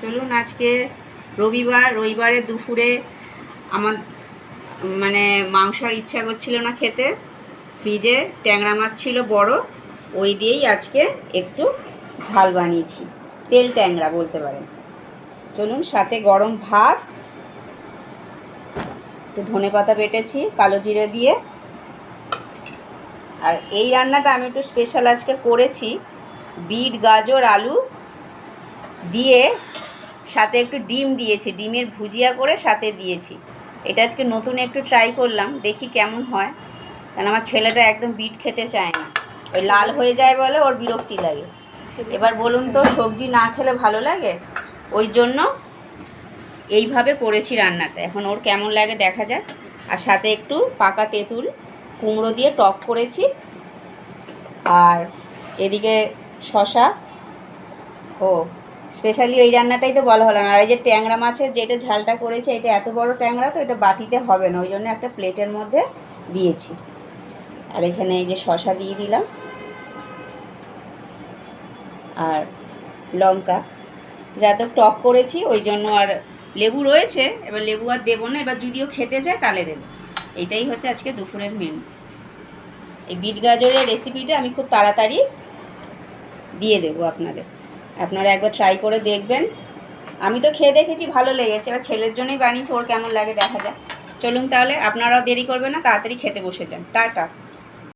চলুন আজকে রবিবারে দুপুরে আমার মাংস আর ইচ্ছা করছিল না খেতে, ফ্রিজে ট্যাংরা মাছ ছিল বড়, ওই দিয়েই আজকে একটু ঝাল বানিয়েছি, তেল ট্যাংরা বলতে পারেন। চলুন, সাথে গরম ভাত, একটু ধনেপাতা বেটেছি কালো জিরে দিয়ে। আর এই রান্নাটা আমি একটু স্পেশাল আজকে করেছি, বিট গাজর আলু দিয়ে সাথে একটু ডিম দিয়েছি, ডিমের ভুজিয়া করে সাথে দিয়েছি। এটা আজকে নতুন একটু ট্রাই করলাম, দেখি কেমন হয়। কারণ আমার ছেলেটা একদম বিট খেতে চায় না, ওই লাল হয়ে যায় বলে ওর বিরক্তি লাগে। এবার বলুন তো, সবজি না খেলে ভালো লাগে? ওই জন্য এইভাবে করেছি রান্নাটা, এখন ওর কেমন লাগে দেখা যাক। আর সাথে একটু পাকা তেঁতুল কুমড়ো দিয়ে টক করেছি, আর এদিকে শশা। ও স্পেশালি এই রান্নাটাই তো বলা হলো না। আর এই যে ট্যাংরা মাছের যেটা ঝালটা করেছি, এটা এত বড় ট্যাংরা তো এটা বাটিতে হবে না, ওই জন্য একটা প্লেটের মধ্যে দিয়েছি। আর এখানে এই যে শশা দিয়ে দিলাম, আর লঙ্কা, যাতে টক করেছি ওই জন্য। আর লেবু রয়েছে, এবার লেবু আর দেবো না, এবার যদিও খেতে যায় তাহলে দেবো। এইটাই হচ্ছে আজকে দুপুরের মেনু। এই বিট গাজরের রেসিপিটা আমি খুব তাড়াতাড়ি দিয়ে দেবো আপনারা একবার ট্রাই করে দেখবেন। আমি তো খেয়ে দেখেছি, ভালো লেগেছে, এবার ছেলের জন্যই বানিয়েছি, ওর কেমন লাগে দেখা যায়। চলুন তাহলে, আপনারাও দেরি করবেন না, তাড়াতাড়ি খেতে বসে যান। টাটা।